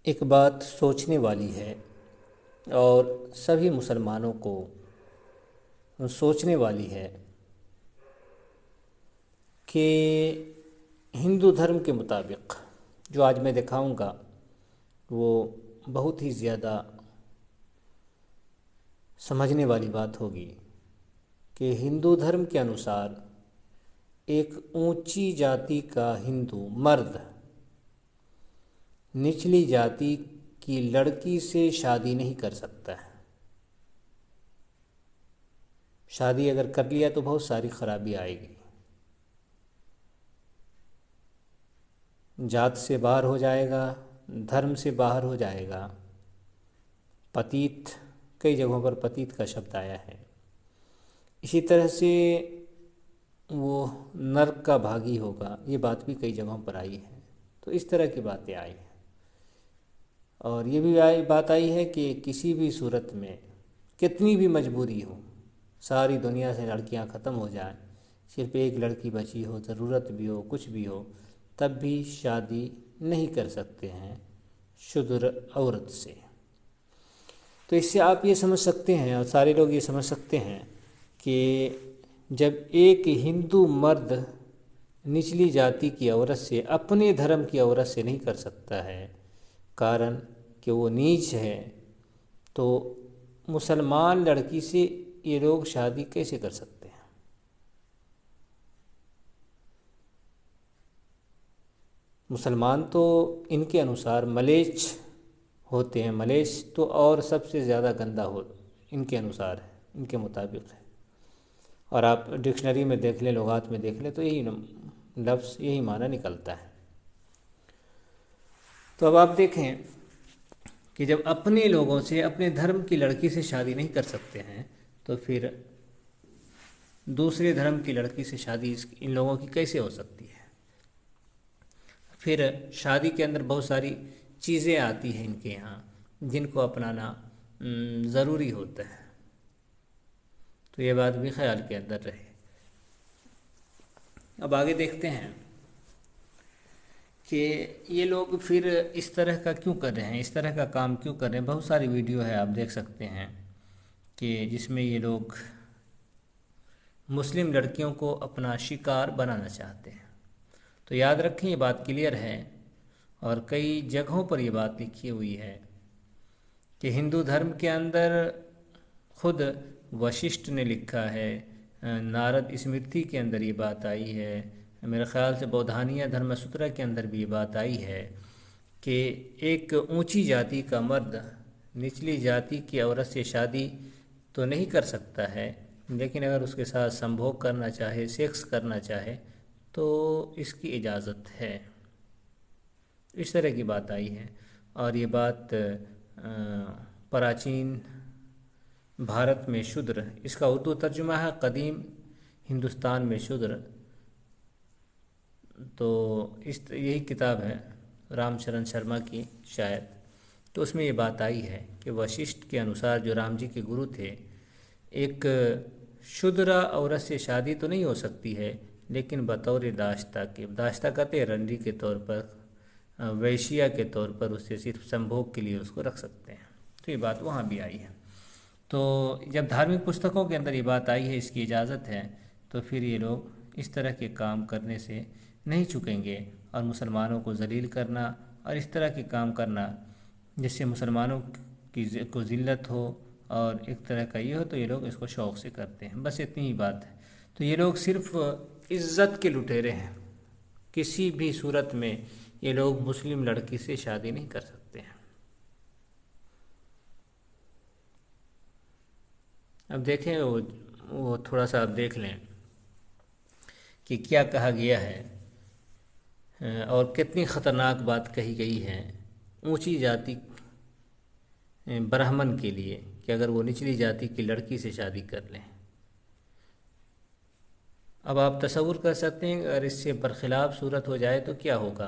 एक बात सोचने वाली है और सभी मुसलमानों को सोचने वाली है कि हिंदू धर्म के मुताबिक जो आज मैं दिखाऊंगा वो बहुत ही ज़्यादा समझने वाली बात होगी कि हिंदू धर्म के अनुसार एक ऊंची जाति का हिंदू मर्द निचली जाति की लड़की से शादी नहीं कर सकता है। शादी अगर कर लिया तो बहुत सारी खराबी आएगी। जात से बाहर हो जाएगा, धर्म से बाहर हो जाएगा। पतित, कई जगहों पर पतित का शब्द आया है। इसी तरह से वो नर्क का भागी होगा, ये बात भी कई जगहों पर आई है। तो इस तरह की बातें आई हैं। और ये भी बात आई है कि किसी भी सूरत में कितनी भी मजबूरी हो, सारी दुनिया से लड़कियां ख़त्म हो जाएं, सिर्फ एक लड़की बची हो, ज़रूरत भी हो, कुछ भी हो, तब भी शादी नहीं कर सकते हैं शूद्र औरत से। तो इससे आप ये समझ सकते हैं और सारे लोग ये समझ सकते हैं कि जब एक हिंदू मर्द निचली जाति की औरत से, अपने धर्म की औरत से नहीं कर सकता है, कारण कि वो नीच है, तो मुसलमान लड़की से ये लोग शादी कैसे कर सकते हैं? मुसलमान तो इनके अनुसार मलेच्छ होते हैं। मलेच्छ तो और सबसे ज़्यादा गंदा हो, इनके अनुसार है, इनके मुताबिक है। और आप डिक्शनरी में देख लें, लुगात में देख लें, तो यही लफ्ज़, यही माना निकलता है। तो अब आप देखें कि जब अपने लोगों से, अपने धर्म की लड़की से शादी नहीं कर सकते हैं, तो फिर दूसरे धर्म की लड़की से शादी इन लोगों की कैसे हो सकती है? फिर शादी के अंदर बहुत सारी चीज़ें आती हैं इनके यहाँ, जिनको अपनाना ज़रूरी होता है। तो ये बात भी ख्याल के अंदर रहे। अब आगे देखते हैं कि ये लोग फिर इस तरह का क्यों कर रहे हैं, इस तरह का काम क्यों कर रहे हैं। बहुत सारी वीडियो है, आप देख सकते हैं कि जिसमें ये लोग मुस्लिम लड़कियों को अपना शिकार बनाना चाहते हैं। तो याद रखें, ये बात क्लियर है और कई जगहों पर ये बात लिखी हुई है कि हिंदू धर्म के अंदर खुद वशिष्ठ ने लिखा है, नारद स्मृति के अंदर ये बात आई है, मेरे ख्याल से बौधानिया धर्मसूत्र के अंदर भी ये बात आई है कि एक ऊंची जाति का मर्द निचली जाति की औरत से शादी तो नहीं कर सकता है, लेकिन अगर उसके साथ संभोग करना चाहे, सेक्स करना चाहे, तो इसकी इजाज़त है। इस तरह की बात आई है। और ये बात प्राचीन भारत में शूद्र, इसका उर्दू तर्जुमा है कदीम हिंदुस्तान में शूद्र। तो इस यही किताब है रामचरण शर्मा की शायद। तो उसमें ये बात आई है कि वशिष्ठ के अनुसार, जो राम जी के गुरु थे, एक शूद्र औरत से शादी तो नहीं हो सकती है, लेकिन बतौर दाश्ता के, दाश्ता कहते हैं रंडी के तौर पर, वैश्या के तौर पर उससे सिर्फ संभोग के लिए उसको रख सकते हैं। तो ये बात वहाँ भी आई है। तो जब धार्मिक पुस्तकों के अंदर ये बात आई है, इसकी इजाज़त है, तो फिर ये लोग इस तरह के काम करने से नहीं चुकेंगे। और मुसलमानों को जलील करना और इस तरह के काम करना जिससे मुसलमानों की को ज़िल्लत हो और एक तरह का ये हो, तो ये लोग इसको शौक़ से करते हैं। बस इतनी ही बात है। तो ये लोग सिर्फ इज़्ज़त के लुटेरे हैं। किसी भी सूरत में ये लोग मुस्लिम लड़की से शादी नहीं कर सकते हैं। अब देखें, वो थोड़ा सा आप देख लें कि क्या कहा गया है और कितनी ख़तरनाक बात कही गई है ऊंची जाति ब्राह्मण के लिए, कि अगर वो निचली जाति की लड़की से शादी कर लें। अब आप तसव्वुर कर सकते हैं अगर इससे बरखिलाफ़ सूरत हो जाए तो क्या होगा।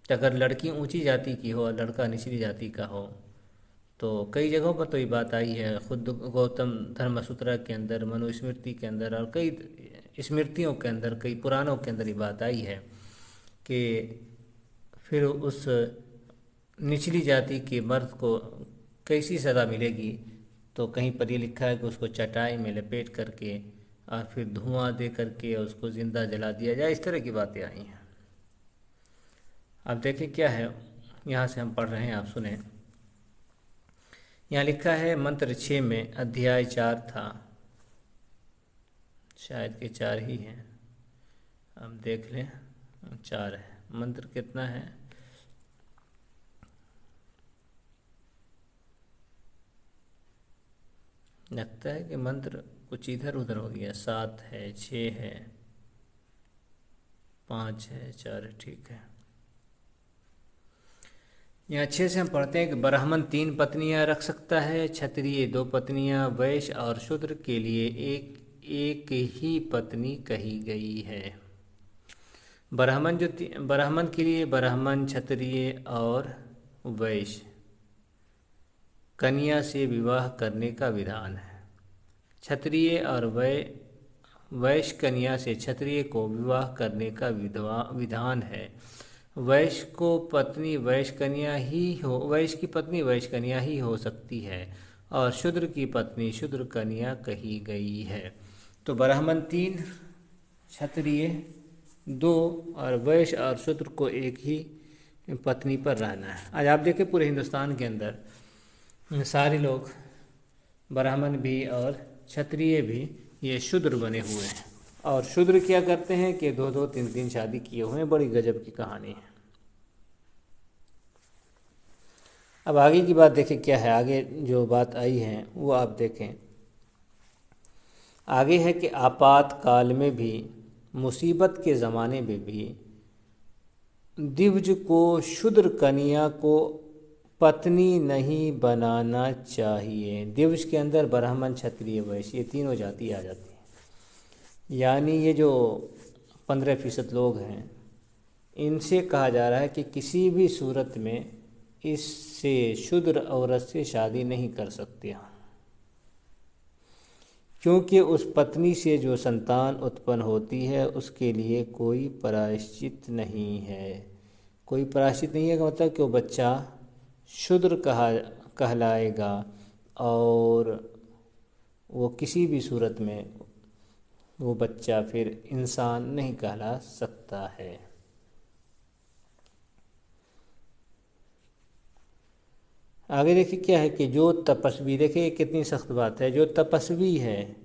तो अगर लड़की ऊंची जाति की हो और लड़का निचली जाति का हो, तो कई जगहों पर तो ये बात आई है, खुद गौतम धर्मसूत्र के अंदर, मनुस्मृति के अंदर और कई स्मृतियों के अंदर, कई पुराणों के अंदर ये बात आई है कि फिर उस निचली जाति के मर्द को कैसी सज़ा मिलेगी, तो कहीं पर ये लिखा है कि उसको चटाई में लपेट करके और फिर धुआं दे करके उसको ज़िंदा जला दिया जाए। इस तरह की बातें आई हैं। अब देखें क्या है, यहाँ से हम पढ़ रहे हैं, आप सुने। यहाँ लिखा है मंत्र 6 में अध्याय 4 था, शायद कि 4 ही है, अब देख लें। 4 है। मंत्र कितना है? लगता है कि मंत्र कुछ इधर उधर हो गया। 7 है, 6 है, 5 है, 4 है, ठीक है। यहाँ 6 से हम पढ़ते हैं कि ब्राह्मण 3 पत्नियां रख सकता है, क्षत्रिय 2 पत्नियां, वैश्य और शूद्र के लिए एक ही पत्नी कही गई है। ब्राह्मण के लिए ब्राह्मण, क्षत्रिय और वैश्य कन्या से विवाह करने का विधान है। क्षत्रिय और वैश्य कन्या से क्षत्रिय को विवाह करने का विधान है। वैश्य को पत्नी वैश्य कन्या ही हो, वैश्य की पत्नी वैश्य कन्या ही हो सकती है और शूद्र की पत्नी शूद्र कन्या कही गई है। तो ब्राह्मण 3, क्षत्रिय 2 और वैश्य और शूद्र को एक ही पत्नी पर रहना है। आज आप देखें पूरे हिंदुस्तान के अंदर सारे लोग, ब्राह्मण भी और क्षत्रिय भी, ये शूद्र बने हुए हैं। और शूद्र क्या करते हैं कि 2-2, 3-3 शादी किए हुए हैं। बड़ी गजब की कहानी है। अब आगे की बात देखें क्या है। आगे जो बात आई है वो आप देखें। आगे है कि आपातकाल में भी, मुसीबत के ज़माने में भी द्विज को शूद्र कन्या को पत्नी नहीं बनाना चाहिए। द्विज के अंदर ब्राह्मण, क्षत्रिय, वैश्य, ये तीनों जाति आ जाती हैं। यानी ये जो 15% लोग हैं, इनसे कहा जा रहा है कि किसी भी सूरत में इससे शूद्र औरत से शादी नहीं कर सकते, क्योंकि उस पत्नी से जो संतान उत्पन्न होती है उसके लिए कोई प्रायश्चित नहीं है। कोई प्रायश्चित नहीं है का मतलब कि वो बच्चा शूद्र कहलाएगा और वो किसी भी सूरत में वो बच्चा फिर इंसान नहीं कहला सकता है। आगे देखिए क्या है कि जो तपस्वी, देखिए कितनी सख्त बात है, जो तपस्वी है,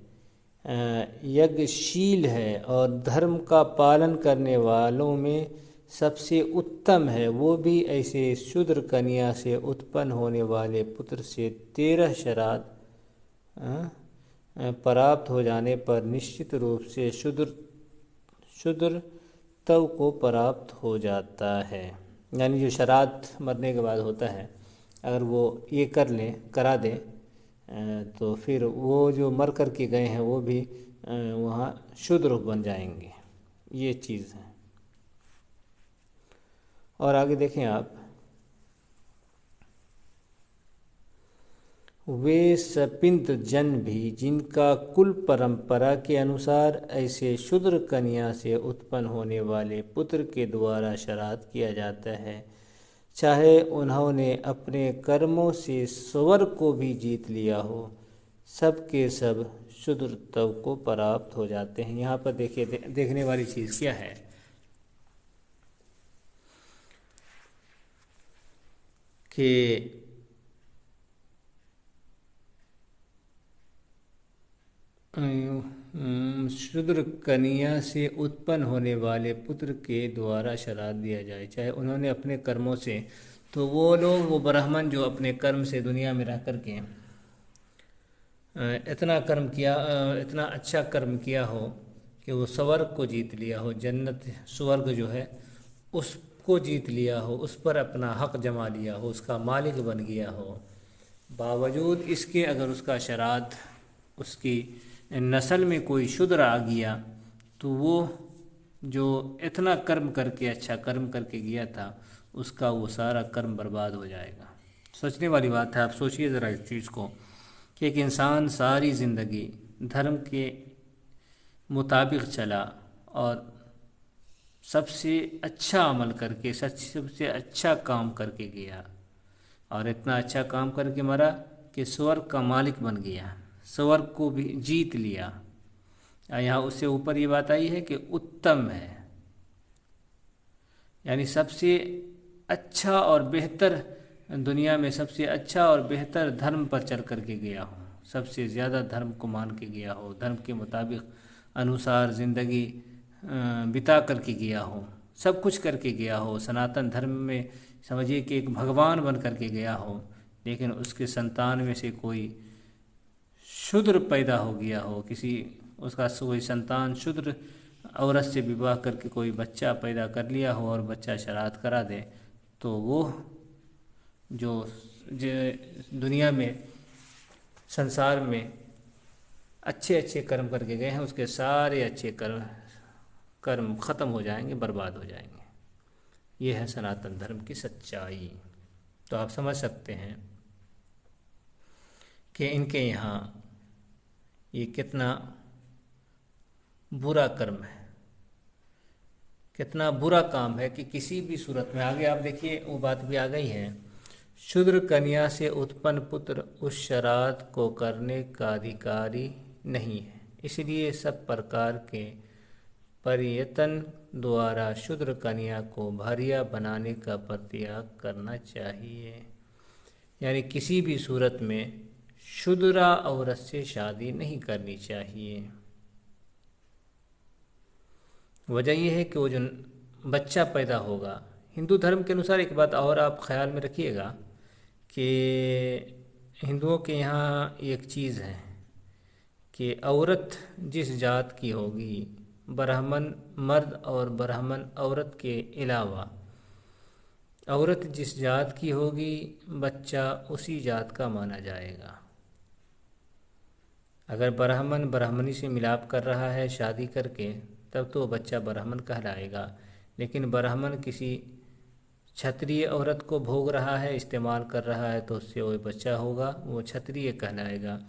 यज्ञशील है और धर्म का पालन करने वालों में सबसे उत्तम है, वो भी ऐसे शूद्र कन्या से उत्पन्न होने वाले पुत्र से 13 श्राद्ध प्राप्त हो जाने पर निश्चित रूप से शूद्र तव को प्राप्त हो जाता है। यानी जो श्राद्ध मरने के बाद होता है, अगर वो ये करा दें तो फिर वो जो मर कर के गए हैं वो भी वहाँ शूद्र बन जाएंगे। ये चीज़ है। और आगे देखें आप, वे सपिंद जन भी जिनका कुल परंपरा के अनुसार ऐसे शूद्र कन्या से उत्पन्न होने वाले पुत्र के द्वारा श्राद्ध किया जाता है, चाहे उन्होंने अपने कर्मों से स्वर्ग को भी जीत लिया हो, सब के सब शूद्र तव को प्राप्त हो जाते हैं। यहाँ पर देखिए देखने वाली चीज़ क्या है कि शूद्र कन्या से उत्पन्न होने वाले पुत्र के द्वारा श्राद्ध दिया जाए, चाहे उन्होंने अपने कर्मों से, तो वो लोग, वो ब्राह्मण जो अपने कर्म से दुनिया में रह कर के इतना कर्म किया, इतना अच्छा कर्म किया हो कि वो स्वर्ग को जीत लिया हो, जन्नत स्वर्ग जो है उसको जीत लिया हो, उस पर अपना हक जमा लिया हो, उसका मालिक बन गया हो, बावजूद इसके अगर उसका श्राद्ध, उसकी नस्ल में कोई शूद्र आ गया तो वो जो इतना कर्म करके, अच्छा कर्म करके गया था, उसका वो सारा कर्म बर्बाद हो जाएगा। सोचने वाली बात है। आप सोचिए ज़रा इस चीज़ को कि एक इंसान सारी ज़िंदगी धर्म के मुताबिक चला और सबसे अच्छा अमल करके, सबसे अच्छा काम करके गया, और इतना अच्छा काम करके मरा कि स्वर्ग का मालिक बन गया, स्वर्ग को भी जीत लिया। और यहाँ उससे ऊपर ये बात आई है कि उत्तम है, यानी सबसे अच्छा और बेहतर, दुनिया में सबसे अच्छा और बेहतर धर्म पर चल करके गया हो, सबसे ज़्यादा धर्म को मान के गया हो, धर्म के मुताबिक अनुसार ज़िंदगी बिता करके गया हो, सब कुछ करके गया हो, सनातन धर्म में समझिए कि एक भगवान बन करके गया हो, लेकिन उसके संतान में से कोई शूद्र पैदा हो गया हो, किसी उसका कोई संतान शूद्र औरत से विवाह करके कोई बच्चा पैदा कर लिया हो और बच्चा श्राद्ध करा दे, तो वो जो दुनिया में संसार में अच्छे अच्छे कर्म करके गए हैं, उसके सारे अच्छे कर्म ख़त्म हो जाएंगे, बर्बाद हो जाएंगे। ये है सनातन धर्म की सच्चाई। तो आप समझ सकते हैं कि इनके यहाँ ये कितना बुरा कर्म है, कितना बुरा काम है कि किसी भी सूरत में, आगे आप देखिए वो बात भी आ गई है, शूद्र कन्या से उत्पन्न पुत्र उस श्राद्ध को करने का अधिकारी नहीं है, इसलिए सब प्रकार के प्रयत्न द्वारा शूद्र कन्या को भार्या बनाने का प्रत्याग करना चाहिए। यानी किसी भी सूरत में शूद्रा औरत से शादी नहीं करनी चाहिए। वजह यह है कि वो जो बच्चा पैदा होगा, हिंदू धर्म के अनुसार एक बात और आप ख्याल में रखिएगा कि हिंदुओं के यहाँ एक चीज़ है कि औरत जिस जात की होगी, ब्राह्मण मर्द और ब्राह्मण औरत के अलावा औरत जिस जात की होगी, बच्चा उसी जात का माना जाएगा। अगर ब्राह्मण ब्राह्मणी से मिलाप कर रहा है शादी करके, तब तो बच्चा ब्राह्मण कहलाएगा, लेकिन ब्राह्मण किसी क्षत्रिय औरत को भोग रहा है, इस्तेमाल कर रहा है, तो उससे वो बच्चा होगा, वो क्षत्रिय कहलाएगा।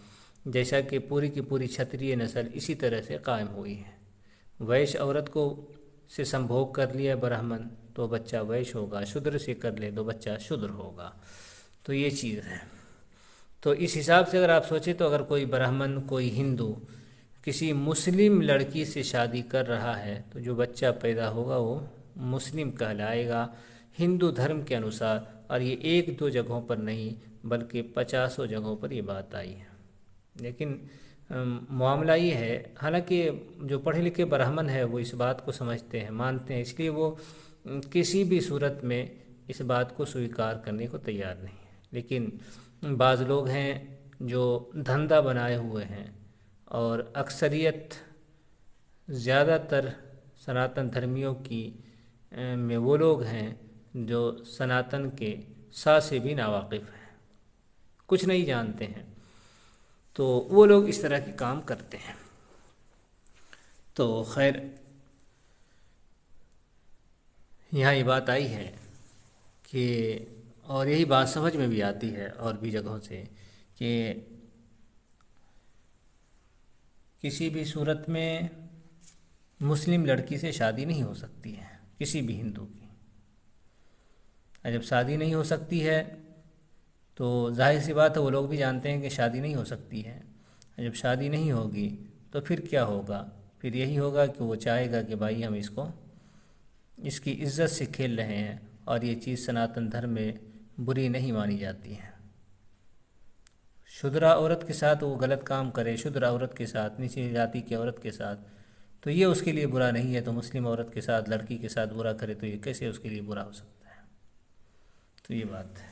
जैसा कि पूरी की पूरी क्षत्रिय नस्ल इसी तरह से कायम हुई है। वैश्य औरत को से संभोग कर लिया ब्राह्मण, तो बच्चा वैश्य होगा, शूद्र से कर ले तो बच्चा शूद्र होगा। तो ये चीज़ है। तो इस हिसाब से अगर आप सोचें तो अगर कोई ब्राह्मण, कोई हिंदू किसी मुस्लिम लड़की से शादी कर रहा है, तो जो बच्चा पैदा होगा वो मुस्लिम कहलाएगा हिंदू धर्म के अनुसार। और ये एक दो जगहों पर नहीं बल्कि 50 जगहों पर ये बात आई है। लेकिन मामला ये है, हालांकि जो पढ़े लिखे ब्राह्मण है वो इस बात को समझते हैं, मानते हैं, इसलिए वो किसी भी सूरत में इस बात को स्वीकार करने को तैयार नहीं है। लेकिन बाज़ लोग हैं जो धंधा बनाए हुए हैं, और अक्सरियत ज़्यादातर सनातन धर्मियों की में वो लोग हैं जो सनातन के सा से भी नावाकिफ़ हैं, कुछ नहीं जानते हैं, तो वो लोग इस तरह के काम करते हैं। तो खैर यहाँ ये बात आई है कि, और यही बात समझ में भी आती है और भी जगहों से, कि किसी भी सूरत में मुस्लिम लड़की से शादी नहीं हो सकती है, किसी भी हिंदू की। और जब शादी नहीं हो सकती है तो जाहिर सी बात है वो लोग भी जानते हैं कि शादी नहीं हो सकती है। और जब शादी नहीं होगी तो फिर क्या होगा? फिर यही होगा कि वो चाहेगा कि भाई हम इसकी इज्जत से खेल रहे हैं, और ये चीज़ सनातन धर्म में बुरी नहीं मानी जाती है। शूद्रा औरत के साथ वो गलत काम करे, शूद्र औरत के साथ, नीची जाति की औरत के साथ, तो ये उसके लिए बुरा नहीं है। तो मुस्लिम औरत के साथ, लड़की के साथ बुरा करे तो ये कैसे उसके लिए बुरा हो सकता है? तो ये बात है।